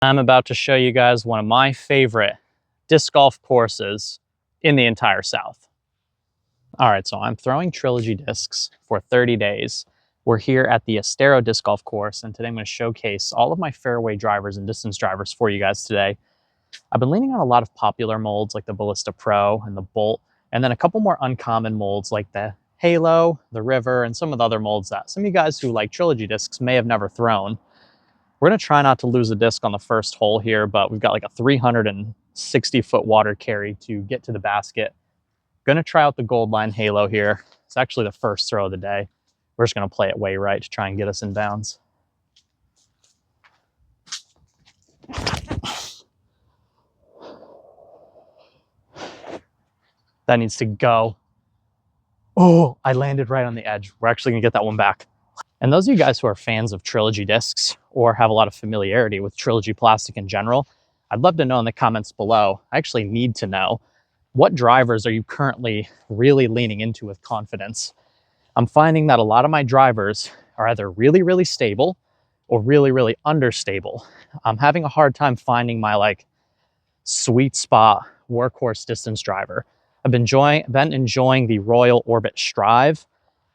I'm about to show you guys one of my favorite disc golf courses in the entire South. All right, so I'm throwing Trilogy discs for 30 days. We're here at the Estero Disc Golf Course, and today I'm going to showcase all of my fairway drivers and distance drivers for you guys today. I've been leaning on a lot of popular molds like the Ballista Pro and the Bolt, and then a couple more uncommon molds like the Halo, the River, and some of the other molds that some of you guys who like Trilogy discs may have never thrown. We're going to try not to lose a disc on the first hole here, but we've got like a 360-foot water carry to get to the basket. Going to try out the Gold Line Halo here. It's actually the first throw of the day. We're just going to play it way right to try and get us in bounds. That needs to go. Oh, I landed right on the edge. We're actually going to get that one back. And those of you guys who are fans of Trilogy discs or have a lot of familiarity with Trilogy plastic in general, I'd love to know in the comments below. I actually need to know, what drivers are you currently really leaning into with confidence? I'm finding that a lot of my drivers are either really, really stable or really, really understable. I'm having a hard time finding my sweet spot workhorse distance driver. I've been enjoying the Royal Orbit Strive,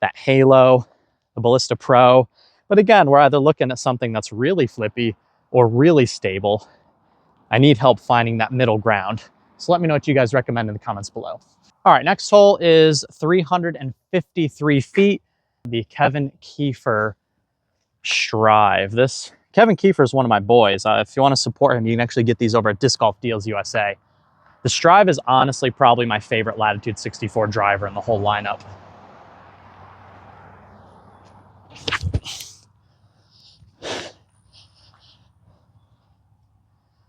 that Halo, the Ballista Pro. But again, we're either looking at something that's really flippy or really stable. I need help finding that middle ground. So let me know what you guys recommend in the comments below. All right, next hole is 353 feet, the Kevin Kiefer Strive. This Kevin Kiefer is one of my boys. If you want to support him, you can actually get these over at Disc Golf Deals USA. The Strive is honestly probably my favorite Latitude 64 driver in the whole lineup.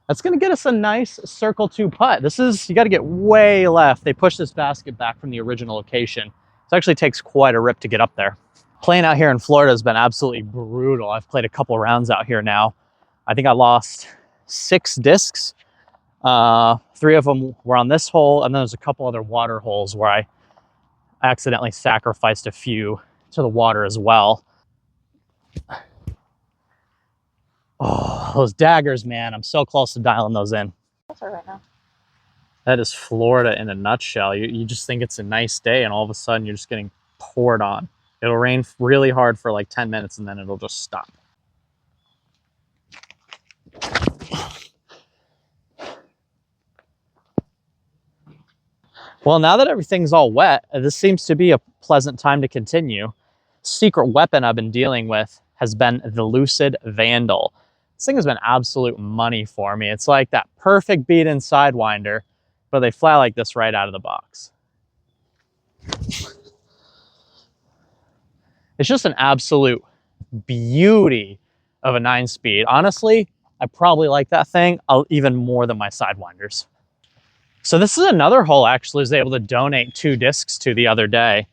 That's going to get us a nice circle 2 putt. You got to get way left. They pushed this basket back from the original location. So it actually takes quite a rip to get up there. Playing out here in Florida has been absolutely brutal. I've played a couple rounds out here now. I think I lost 6 discs. 3 of them were on this hole, and then there's a couple other water holes where I accidentally sacrificed a few to the water as well. Oh, those daggers, man. I'm so close to dialing those in. That's right now. That is Florida in a nutshell. You just think it's a nice day, and all of a sudden you're just getting poured on. It'll rain really hard for like 10 minutes, and then it'll just stop. Well, now that everything's all wet, this seems to be a pleasant time to continue. Secret weapon I've been dealing with has been the Lucid Vandal. This thing has been absolute money for me. It's like that perfect beat-in sidewinder, but they fly like this right out of the box. It's just an absolute beauty of a 9-speed. Honestly, I probably like that thing even more than my sidewinders. So this is another hole actually I was able to donate 2 discs to the other day.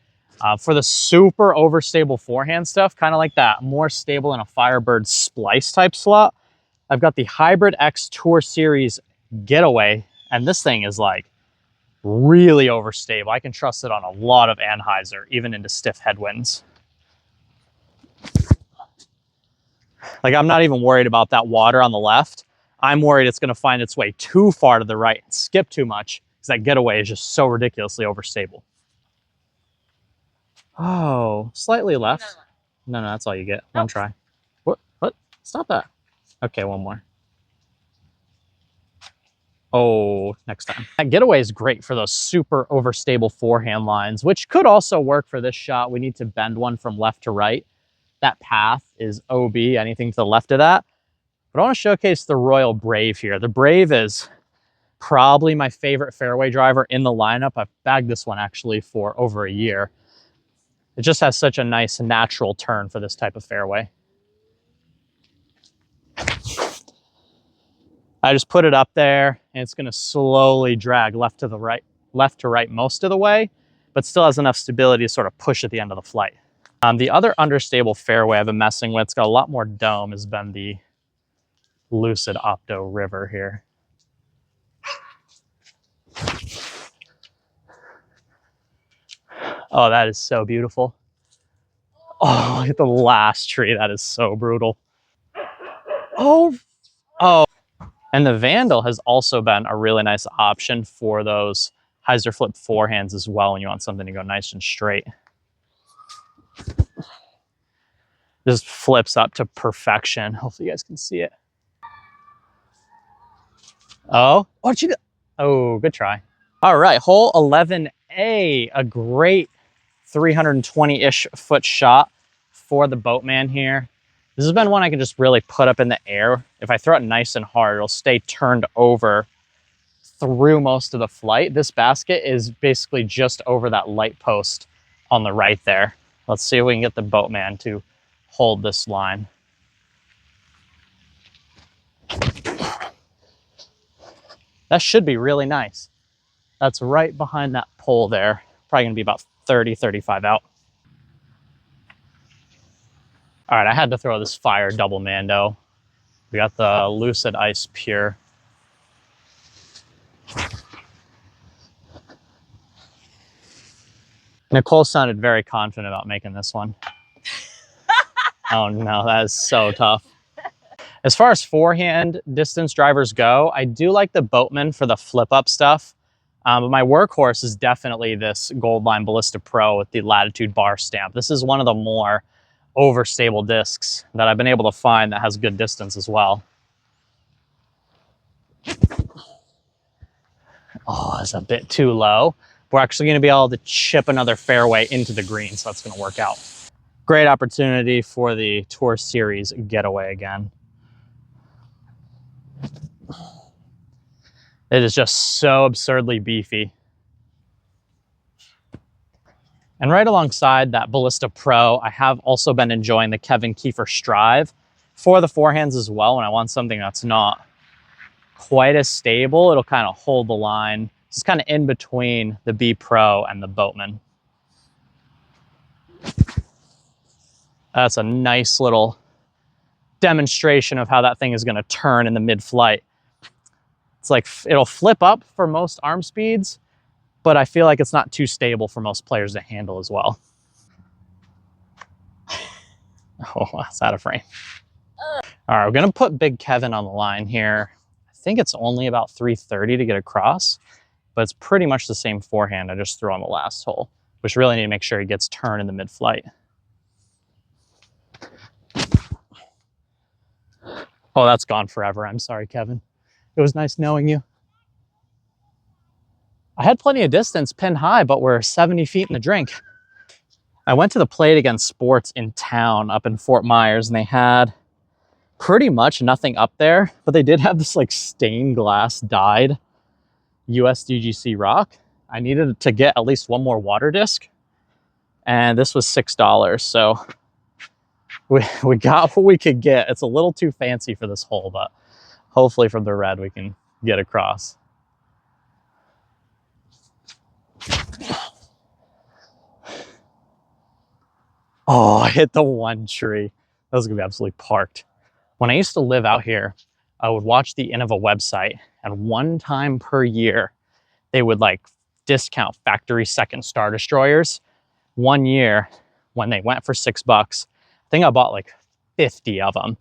For the super overstable forehand stuff, kind of like that, more stable in a Firebird splice type slot, I've got the Hybrid X Tour Series Getaway, and this thing is like really overstable. I can trust it on a lot of anhyzer, even into stiff headwinds. Like, I'm not even worried about that water on the left. I'm worried it's going to find its way too far to the right and skip too much, because that Getaway is just so ridiculously overstable. Oh, slightly left. No, that's all you get. One try. What? Stop that. Okay, one more. Oh, next time. That Getaway is great for those super overstable forehand lines, which could also work for this shot. We need to bend one from left to right. That path is OB, anything to the left of that. But I want to showcase the Royal Brave here. The Brave is probably my favorite fairway driver in the lineup. I've bagged this one actually for over a year. It just has such a nice natural turn for this type of fairway. I just put it up there, and it's going to slowly drag left to right most of the way, but still has enough stability to sort of push at the end of the flight. The other understable fairway I've been messing with, it's got a lot more dome, has been the Lucid Opto River here. Oh, that is so beautiful. Oh, look at the last tree. That is so brutal. Oh, And the Vandal has also been a really nice option for those hyzer flip forehands as well when you want something to go nice and straight. Just flips up to perfection. Hopefully you guys can see it. Oh, what'd you do? Oh, good try. All right, hole 11A, a great 320-ish foot shot for the boatman here. This has been one I can just really put up in the air. If I throw it nice and hard, it'll stay turned over through most of the flight. This basket is basically just over that light post on the right there. Let's see if we can get the boatman to hold this line. That should be really nice. That's right behind that pole there. Probably gonna be about 30, 35 out. All right, I had to throw this fire double mando. We got the Lucid Ice Pure. Nicole sounded very confident about making this one. Oh no, that is so tough. As far as forehand distance drivers go, I do like the Boatman for the flip up stuff. But my workhorse is definitely this Goldline Ballista Pro with the Latitude bar stamp. This is one of the more overstable discs that I've been able to find that has good distance as well. Oh, it's a bit too low. We're actually going to be able to chip another fairway into the green, so that's going to work out. Great opportunity for the Tour Series getaway again. It is just so absurdly beefy. And right alongside that Ballista Pro, I have also been enjoying the Kevin Kiefer Strive for the forehands as well. When I want something that's not quite as stable, it'll kind of hold the line. It's kind of in between the B Pro and the Boatman. That's a nice little demonstration of how that thing is going to turn in the mid-flight. It's like it'll flip up for most arm speeds, but I feel like it's not too stable for most players to handle as well. Oh, that's out of frame. All right, we're going to put Big Kevin on the line here. I think it's only about 330 to get across, but it's pretty much the same forehand I just threw on the last hole, which really need to make sure he gets turned in the mid-flight. Oh, that's gone forever. I'm sorry, Kevin. It was nice knowing you. I had plenty of distance pinned high, but we're 70 feet in the drink. I went to the Play It Again Sports in town up in Fort Myers, and they had pretty much nothing up there, but they did have this like stained glass dyed USDGC rock. I needed to get at least one more water disc, and this was $6. So we got what we could get. It's a little too fancy for this hole, but hopefully from the red we can get across. Oh, I hit the one tree. That was gonna be absolutely parked. When I used to live out here, I would watch the Innova website, and one time per year, they would like discount factory second Star Destroyers. One year, when they went for $6, I think I bought like 50 of them.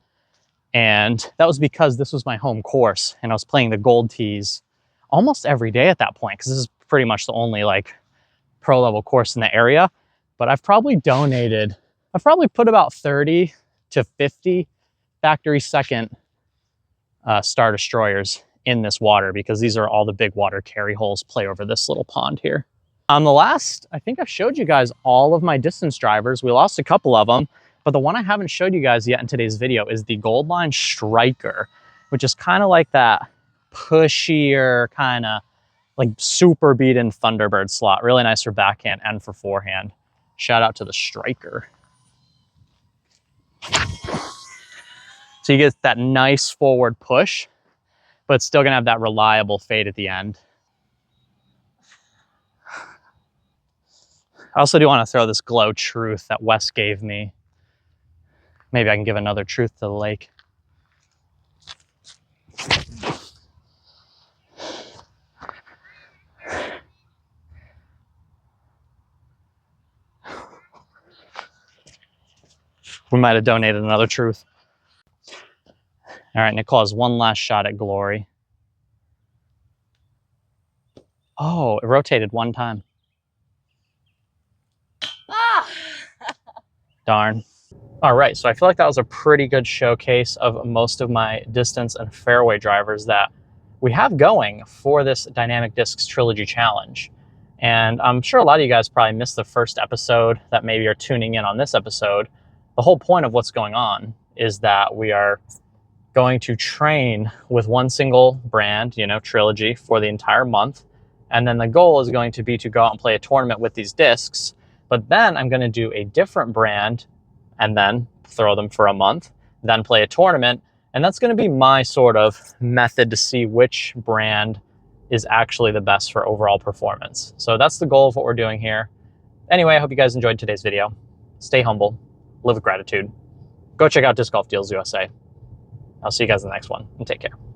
And that was because this was my home course, and I was playing the gold tees almost every day at that point, because this is pretty much the only like pro level course in the area. But I've probably put about 30 to 50 factory second Star Destroyers in this water, because these are all the big water carry holes play over this little pond here. On the last, I think I've showed you guys all of my distance drivers. We lost a couple of them, but the one I haven't showed you guys yet in today's video is the Goldline Striker, which is kind of like that pushier, kind of like super beat-in Thunderbird slot. Really nice for backhand and for forehand. Shout out to the Striker. So you get that nice forward push, but it's still gonna have that reliable fade at the end. I also do want to throw this Glow Truth that Wes gave me. Maybe I can give another Truth to the lake. We might have donated another Truth. All right, Nicole has one last shot at glory. Oh, it rotated one time. Ah! Darn. All right, so I feel like that was a pretty good showcase of most of my distance and fairway drivers that we have going for this Dynamic Discs Trilogy Challenge. And I'm sure a lot of you guys probably missed the first episode that maybe are tuning in on this episode. The whole point of what's going on is that we are going to train with one single brand, you know, Trilogy, for the entire month. And then the goal is going to be to go out and play a tournament with these discs. But then I'm going to do a different brand and then throw them for a month, then play a tournament. And that's going to be my sort of method to see which brand is actually the best for overall performance. So that's the goal of what we're doing here. Anyway, I hope you guys enjoyed today's video. Stay humble, live with gratitude. Go check out Disc Golf Deals USA. I'll see you guys in the next one, and take care.